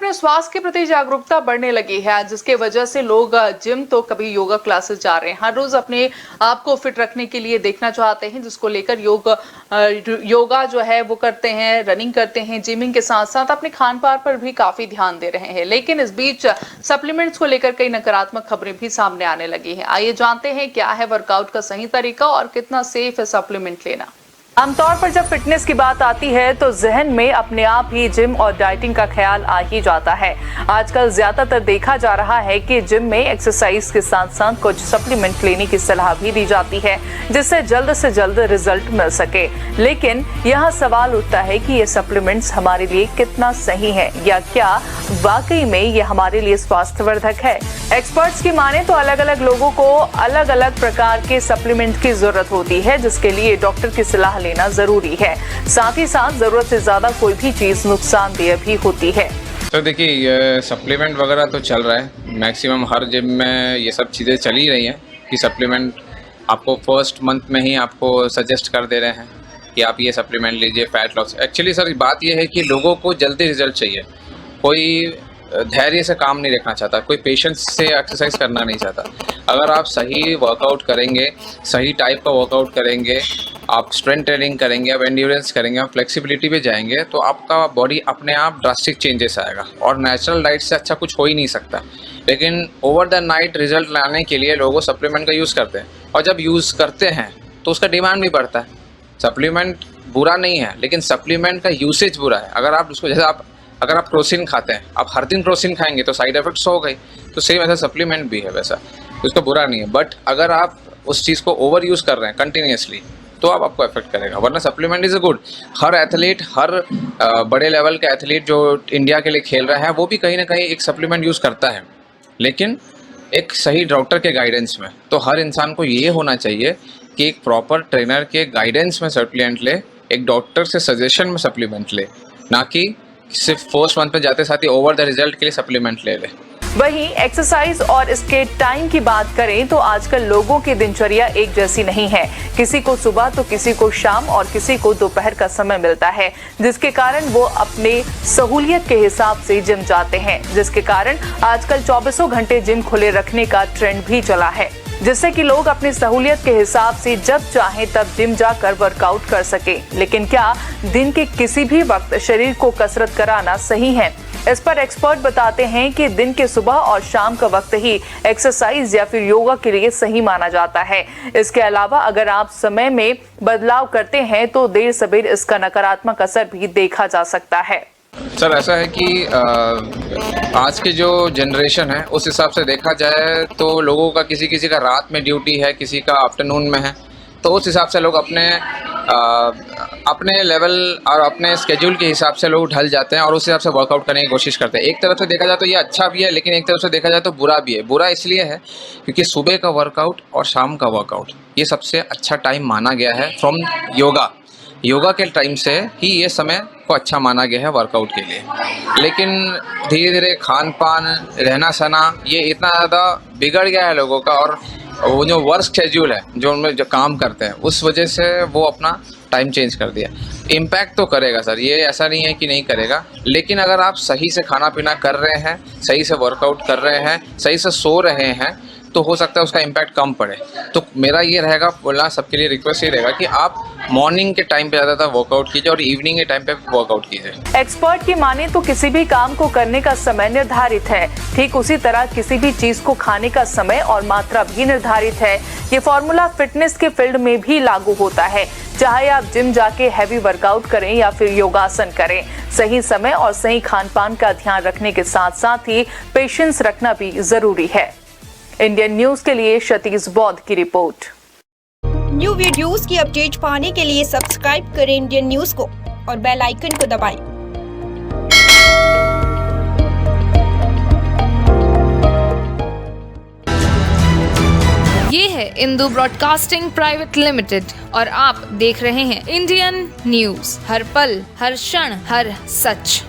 अपने स्वास्थ्य के प्रति जागरूकता बढ़ने लगी है, जिसके वजह से लोग जिम तो कभी योगा क्लासेस जा रहे हैं। हर रोज अपने आप को फिट रखने के लिए देखना चाहते हैं, जिसको लेकर योगा जो है वो करते हैं, रनिंग करते हैं, जिमिंग के साथ साथ अपने खान पान पर भी काफी ध्यान दे रहे हैं। लेकिन इस बीच सप्लीमेंट्स को लेकर कई नकारात्मक खबरें भी सामने आने लगी हैं। आइए जानते हैं क्या है वर्कआउट का सही तरीका और कितना सेफ है सप्लीमेंट लेना। आमतौर पर जब फिटनेस की बात आती है तो जहन में अपने आप ही जिम और डाइटिंग का ख्याल आ ही जाता है। आजकल ज्यादातर देखा जा रहा है कि जिम में एक्सरसाइज के साथ साथ कुछ सप्लीमेंट लेने की सलाह भी दी जाती है, जिससे जल्द से जल्द रिजल्ट मिल सके। लेकिन यहाँ सवाल उठता है कि ये सप्लीमेंट्स हमारे लिए कितना सही है या क्या वाकई में ये हमारे लिए स्वास्थ्यवर्धक है। एक्सपर्ट्स की माने तो अलग अलग लोगों को अलग अलग प्रकार के सप्लीमेंट की जरूरत होती है, जिसके लिए डॉक्टर की सलाह लेना जरूरी है। साथ ही साथ जरूरत से ज्यादा कोई भी चीज नुकसानदेह भी होती है। तो देखिए, ये सप्लीमेंट वगैरह तो चल रहा है, मैक्सिमम हर जिम में ये सब चीज़ें चल ही रही हैं कि सप्लीमेंट आपको फर्स्ट मंथ में ही आपको सजेस्ट कर दे रहे हैं कि आप ये सप्लीमेंट लीजिए फैट लॉस। एक्चुअली सर बात ये है कि लोगों को जल्दी रिजल्ट चाहिए, कोई धैर्य से काम नहीं रखना चाहता, कोई पेशेंस से एक्सरसाइज करना नहीं चाहता। अगर आप सही वर्कआउट करेंगे, सही टाइप का वर्कआउट करेंगे, आप स्ट्रेंथ ट्रेनिंग करेंगे, आप एंड्योरेंस करेंगे, आप फ्लेक्सिबिलिटी पे जाएंगे, तो आपका बॉडी अपने आप ड्रास्टिक चेंजेस आएगा। और नेचुरल डाइट से अच्छा कुछ हो ही नहीं सकता। लेकिन ओवर द नाइट रिजल्ट लाने के लिए लोग सप्लीमेंट का यूज़ करते हैं, और जब यूज़ करते हैं तो उसका डिमांड भी बढ़ता है। सप्लीमेंट बुरा नहीं है, लेकिन सप्लीमेंट का यूसेज बुरा है। अगर आप उसको, जैसे अगर आप क्रोसिन खाते हैं, आप हर दिन क्रोसिन खाएंगे तो साइड इफेक्ट्स हो गए, तो सेम ऐसा सप्लीमेंट भी है वैसा, तो उसका बुरा नहीं है। बट अगर आप उस चीज़ को ओवर यूज़ कर रहे हैं कंटिन्यूसली, तो आप आपको इफेक्ट करेगा। वरना सप्लीमेंट इज़ अ गुड। हर एथलीट, हर बड़े लेवल के एथलीट जो इंडिया के लिए खेल रहे हैं, वो भी कहीं ना कहीं एक सप्लीमेंट यूज़ करता है, लेकिन एक सही डॉक्टर के गाइडेंस में। तो हर इंसान को ये होना चाहिए कि एक प्रॉपर ट्रेनर के गाइडेंस में सप्लीमेंट ले, एक डॉक्टर से सजेशन में सप्लीमेंट ले, ना कि सिर्फ फर्स्ट मंथ पे जाते साथ ही ओवर द रिजल्ट के लिए सप्लीमेंट ले ले। वहीं एक्सरसाइज और इसके टाइम की बात करें तो आजकल लोगों की दिनचर्या एक जैसी नहीं है। किसी को सुबह तो किसी को शाम और किसी को दोपहर का समय मिलता है, जिसके कारण वो अपने सहूलियत के हिसाब से जिम जाते हैं, जिसके कारण आजकल 24 घंटे जिम खुले रखने का ट्रेंड भी चला है, जिससे कि लोग अपनी सहूलियत के हिसाब से जब चाहें तब जिम जाकर वर्कआउट कर सके। लेकिन क्या दिन के किसी भी वक्त शरीर को कसरत कराना सही है? इस पर एक्सपर्ट बताते हैं कि दिन के सुबह और शाम का वक्त ही एक्सरसाइज या फिर योगा के लिए सही माना जाता है। इसके अलावा अगर आप समय में बदलाव करते हैं तो देर सबेर इसका नकारात्मक असर भी देखा जा सकता है। सर ऐसा है कि आज की जो जनरेशन है उस हिसाब से देखा जाए तो लोगों का किसी का रात में ड्यूटी है, किसी का आफ्टरनून में है, तो उस हिसाब से लोग अपने लेवल और अपने स्केड्यूल के हिसाब से लोग ढल जाते हैं और उस हिसाब से वर्कआउट करने की कोशिश करते हैं। एक तरफ से देखा जाए तो ये अच्छा भी है, लेकिन एक तरफ से देखा जाए तो बुरा भी है। बुरा इसलिए है क्योंकि सुबह का वर्कआउट और शाम का वर्कआउट ये सबसे अच्छा टाइम माना गया है फ्रॉम योगा के टाइम से ही ये समय को अच्छा माना गया है वर्कआउट के लिए। लेकिन धीरे धीरे खान पान, रहना सहना ये इतना ज़्यादा बिगड़ गया है लोगों का, और वो जो वर्क शेड्यूल है जो उनमें जो काम करते हैं उस वजह से वो अपना टाइम चेंज कर दिया। इम्पैक्ट तो करेगा सर, ये ऐसा नहीं है कि नहीं करेगा, लेकिन अगर आप सही से खाना पीना कर रहे हैं, सही से वर्कआउट कर रहे हैं, सही से सो रहे हैं, तो हो सकता है उसका इम्पैक्ट कम पड़े। तो मेरा ये रहेगा बोलना, सबके लिए रिक्वेस्ट ये रहेगा कि आप मॉर्निंग के टाइम पे ज़्यादातर वर्कआउट कीजिए और इवनिंग के टाइम पे वर्कआउट कीजिए। एक्सपर्ट की माने तो किसी भी काम को करने का समय निर्धारित है, ठीक उसी तरह किसी भी चीज को खाने का समय और मात्रा भी निर्धारित है। ये फॉर्मूला फिटनेस के फील्ड में भी लागू होता है, चाहे आप जिम जाके हैवी वर्कआउट करें या फिर योगासन करें। सही समय और सही खान पान का ध्यान रखने के साथ साथ ही पेशेंस रखना भी जरूरी है। इंडियन न्यूज के लिए सतीश बौद्ध की रिपोर्ट। न्यू वीडियोस की अपडेट पाने के लिए सब्सक्राइब करें इंडियन न्यूज को और बेल आइकन को दबाएं। ये है इंदू ब्रॉडकास्टिंग प्राइवेट लिमिटेड और आप देख रहे हैं इंडियन न्यूज, हर पल, हर क्षण, हर सच।